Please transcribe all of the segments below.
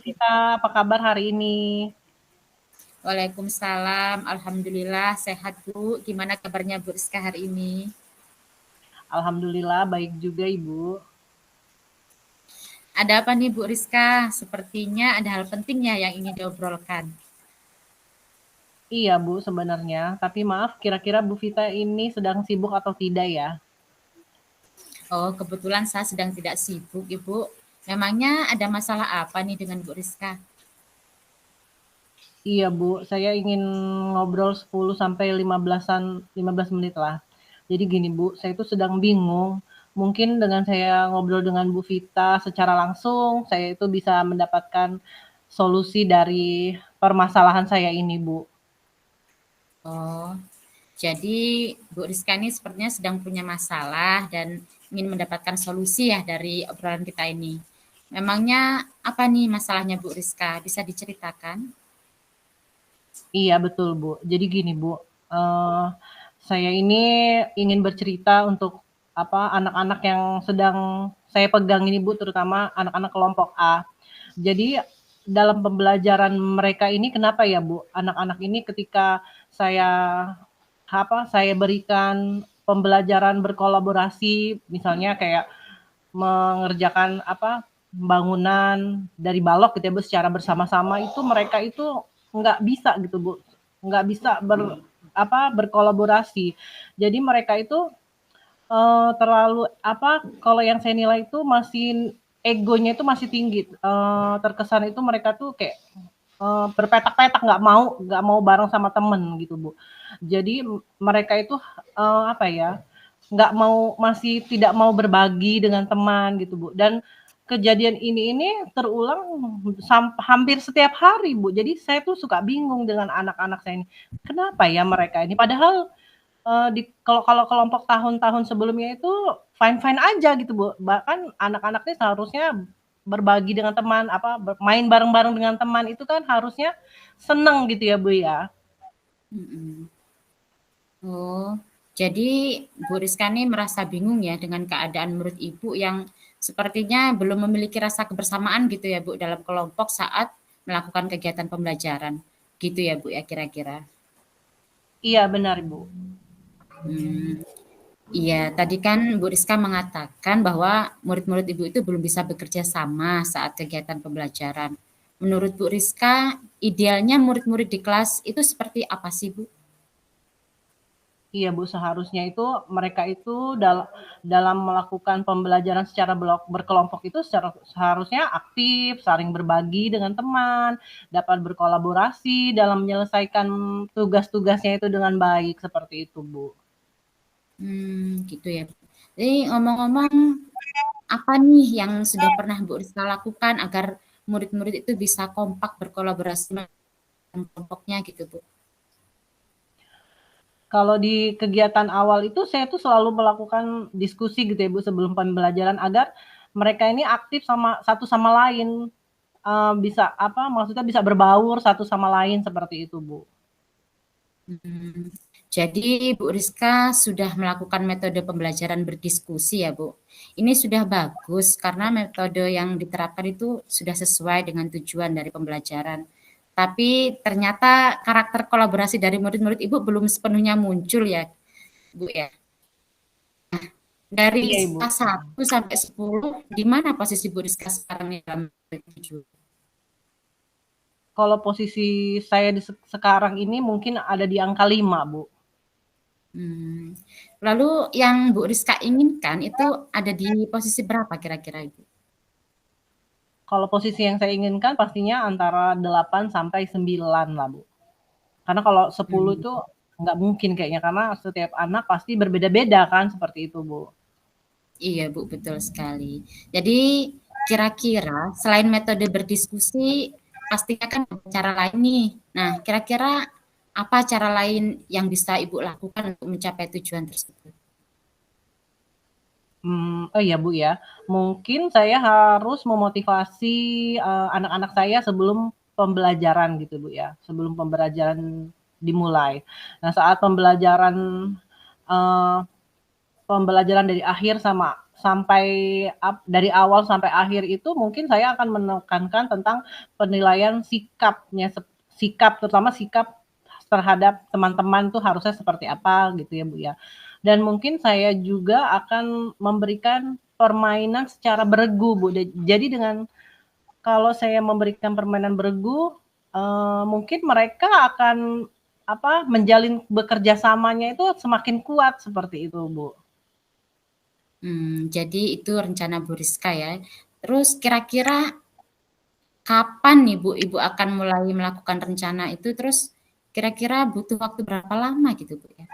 Vita, apa kabar hari ini? Waalaikumsalam, alhamdulillah sehat Bu. Gimana kabarnya Bu Rizka hari ini? Alhamdulillah baik juga Ibu. Ada apa nih Bu Rizka? Sepertinya ada hal pentingnya yang ingin diobrolkan. Iya Bu sebenarnya, tapi maaf kira-kira Bu Vita ini sedang sibuk atau tidak ya? Oh, kebetulan saya sedang tidak sibuk Ibu. Memangnya ada masalah apa nih dengan Bu Rizka? Iya Bu, saya ingin ngobrol 10 sampai 15 menit lah. Jadi gini Bu, saya itu sedang bingung. Mungkin dengan saya ngobrol dengan Bu Vita secara langsung, saya itu bisa mendapatkan solusi dari permasalahan saya ini Bu. Oh, jadi Bu Rizka ini sepertinya sedang punya masalah dan ingin mendapatkan solusi ya dari obrolan kita ini. Memangnya apa nih masalahnya Bu Rizka? Bisa diceritakan? Iya betul Bu. Jadi gini Bu, eee, saya ini ingin bercerita untuk anak-anak yang sedang saya pegang ini Bu, terutama anak-anak kelompok A. Jadi dalam pembelajaran mereka ini kenapa ya Bu, anak-anak ini ketika saya saya berikan pembelajaran berkolaborasi, misalnya kayak mengerjakan bangunan dari balok gitu ya Bu, secara bersama-sama itu mereka itu nggak bisa gitu Bu, nggak bisa berkolaborasi. Jadi mereka itu terlalu kalau yang saya nilai itu masih egonya itu masih tinggi. Terkesan itu mereka tuh kayak berpetak-petak nggak mau bareng sama temen gitu Bu. Jadi mereka itu apa ya, nggak mau masih tidak mau berbagi dengan teman gitu Bu. Dan kejadian ini terulang hampir setiap hari Bu. Jadi saya tuh suka bingung dengan anak-anak saya ini. Kenapa ya mereka ini? Padahal kalau kalau kelompok tahun-tahun sebelumnya itu fine-fine aja gitu, Bu. Bahkan anak-anak ini seharusnya berbagi dengan teman, main bareng-bareng dengan teman itu kan harusnya seneng gitu ya, Bu, ya. Mm-mm. Oh, jadi Bu Rizka ini merasa bingung ya dengan keadaan murid Ibu yang sepertinya belum memiliki rasa kebersamaan gitu ya Bu dalam kelompok saat melakukan kegiatan pembelajaran. Gitu ya Bu ya kira-kira. Iya benar, Bu. Hmm, iya, tadi kan Bu Rizka mengatakan bahwa murid-murid Ibu itu belum bisa bekerja sama saat kegiatan pembelajaran. Menurut Bu Rizka, idealnya murid-murid di kelas itu seperti apa sih Bu? Iya, Bu, seharusnya itu mereka itu dalam melakukan pembelajaran secara berkelompok itu seharusnya aktif, saling berbagi dengan teman, dapat berkolaborasi dalam menyelesaikan tugas-tugasnya itu dengan baik, seperti itu, Bu. Gitu ya. Jadi ngomong-ngomong, apa nih yang sudah pernah Bu Rizka lakukan agar murid-murid itu bisa kompak berkolaborasi dengan kelompoknya gitu Bu? Kalau di kegiatan awal itu saya tuh selalu melakukan diskusi gitu ya Bu sebelum pembelajaran agar mereka ini aktif satu sama lain, maksudnya bisa berbaur satu sama lain seperti itu Bu. Hmm, jadi Bu Rizka sudah melakukan metode pembelajaran berdiskusi ya Bu. Ini sudah bagus karena metode yang diterapkan itu sudah sesuai dengan tujuan dari pembelajaran. Tapi ternyata karakter kolaborasi dari murid-murid Ibu belum sepenuhnya muncul ya Bu ya. Dari Iya Ibu. skala 1 sampai 10, di mana posisi Bu Rizka sekarang nih dalam tujuh? Kalau posisi saya sekarang ini mungkin ada di angka 5 Bu. Hmm. Lalu yang Bu Rizka inginkan itu ada di posisi berapa kira-kira Ibu? Kalau posisi yang saya inginkan pastinya antara 8 sampai 9 lah Bu. Karena kalau 10 Hmm. itu nggak mungkin kayaknya karena setiap anak pasti berbeda-beda kan seperti itu Bu. Iya Bu, betul sekali. Jadi kira-kira selain metode berdiskusi, pastinya kan ada cara lain nih. Nah, kira-kira apa cara lain yang bisa Ibu lakukan untuk mencapai tujuan tersebut? Oh iya Bu ya, mungkin saya harus memotivasi, anak-anak saya sebelum pembelajaran gitu Bu ya, sebelum pembelajaran dimulai. Nah saat eee, pembelajaran dari akhir sampai dari awal sampai akhir itu mungkin saya akan menekankan tentang penilaian sikap terutama sikap terhadap teman-teman tuh harusnya seperti apa gitu ya Bu ya. Dan mungkin saya juga akan memberikan permainan secara beregu Bu. Jadi dengan kalau saya memberikan permainan beregu, mungkin mereka akan menjalin bekerja samanya itu semakin kuat seperti itu Bu. Jadi itu rencana Bu Rizka ya. Terus kira-kira kapan nih Bu, Ibu akan mulai melakukan rencana itu? Terus kira-kira butuh waktu berapa lama gitu Bu ya?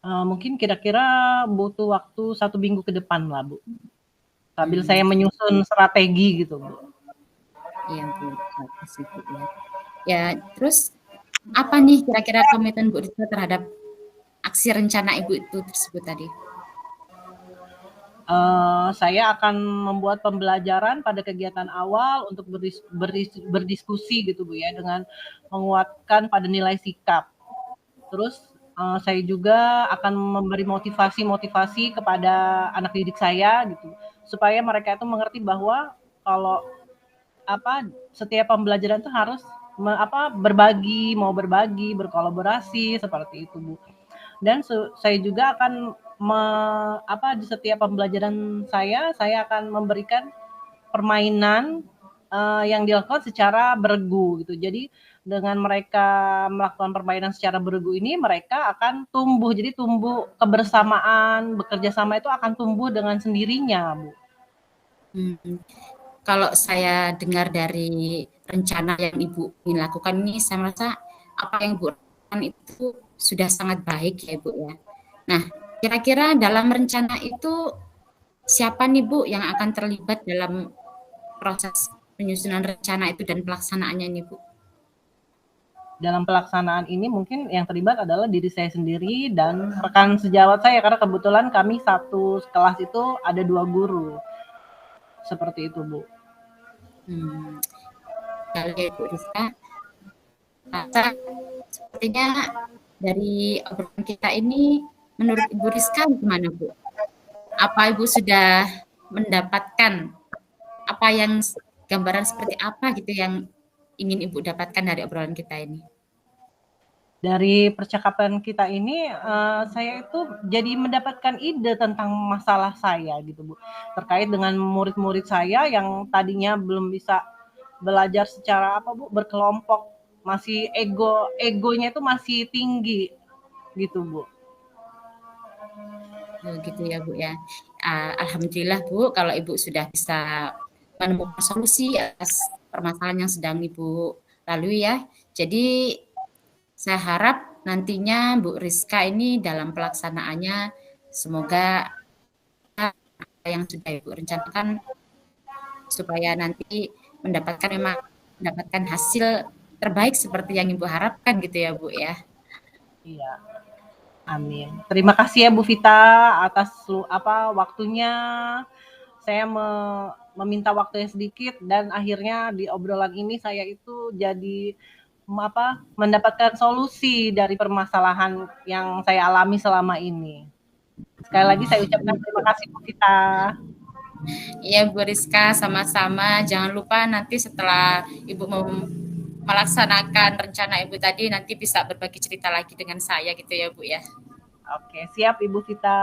Mungkin kira-kira butuh waktu 1 minggu ke depan lah Bu. Sambil saya menyusun strategi gitu Bu. Iya Bu, bagus Bu ya. Ya, terus apa nih kira-kira komitmen Bu Rizka terhadap aksi rencana Ibu itu tersebut tadi? Saya akan membuat pembelajaran pada kegiatan awal untuk berdiskusi gitu Bu ya, dengan menguatkan pada nilai sikap. Terus saya juga akan memberi motivasi kepada anak didik saya gitu, supaya mereka itu mengerti bahwa kalau setiap pembelajaran itu harus berbagi, mau berbagi, berkolaborasi seperti itu Bu. Dan saya juga akan di setiap pembelajaran saya akan memberikan permainan yang dilakukan secara beregu gitu. Jadi dengan mereka melakukan permainan secara beregu ini, mereka akan tumbuh. Jadi tumbuh kebersamaan, bekerja sama itu akan tumbuh dengan sendirinya, Bu. Kalau saya dengar dari rencana yang Ibu ingin lakukan ini, saya merasa apa yang Ibu lakukan itu sudah sangat baik ya Ibu ya. Nah, kira-kira dalam rencana itu siapa nih Bu yang akan terlibat dalam proses penyusunan rencana itu dan pelaksanaannya nih Bu? Dalam pelaksanaan ini mungkin yang terlibat adalah diri saya sendiri dan rekan sejawat saya, karena kebetulan kami satu kelas itu ada 2 guru. Seperti itu, Bu. Kalau Ibu Rizka, sepertinya dari obrolan kita ini, menurut Ibu Rizka gimana Bu? Apa Ibu sudah mendapatkan gambaran seperti apa gitu yang ingin Ibu dapatkan dari obrolan kita ini? Dari percakapan kita ini, saya itu jadi mendapatkan ide tentang masalah saya gitu Bu, terkait dengan murid-murid saya yang tadinya belum bisa belajar secara berkelompok, masih egonya itu masih tinggi gitu Bu. Gitu ya Bu ya. Alhamdulillah Bu kalau Ibu sudah bisa menemukan solusi atas permasalahan yang sedang Ibu lalui ya. Jadi saya harap nantinya Bu Rizka ini dalam pelaksanaannya semoga apa yang sudah Ibu rencanakan supaya nanti mendapatkan hasil terbaik seperti yang Ibu harapkan gitu ya Bu ya. Iya. Amin. Terima kasih ya Bu Vita atas waktunya. Saya meminta waktunya sedikit dan akhirnya di obrolan ini saya itu jadi mendapatkan solusi dari permasalahan yang saya alami selama ini. Sekali lagi saya ucapkan terima kasih Bu Vita. Iya Bu Rizka, sama-sama. Jangan lupa nanti setelah Ibu melaksanakan rencana Ibu tadi, nanti bisa berbagi cerita lagi dengan saya gitu ya Bu ya. Oke, siap Ibu Vita.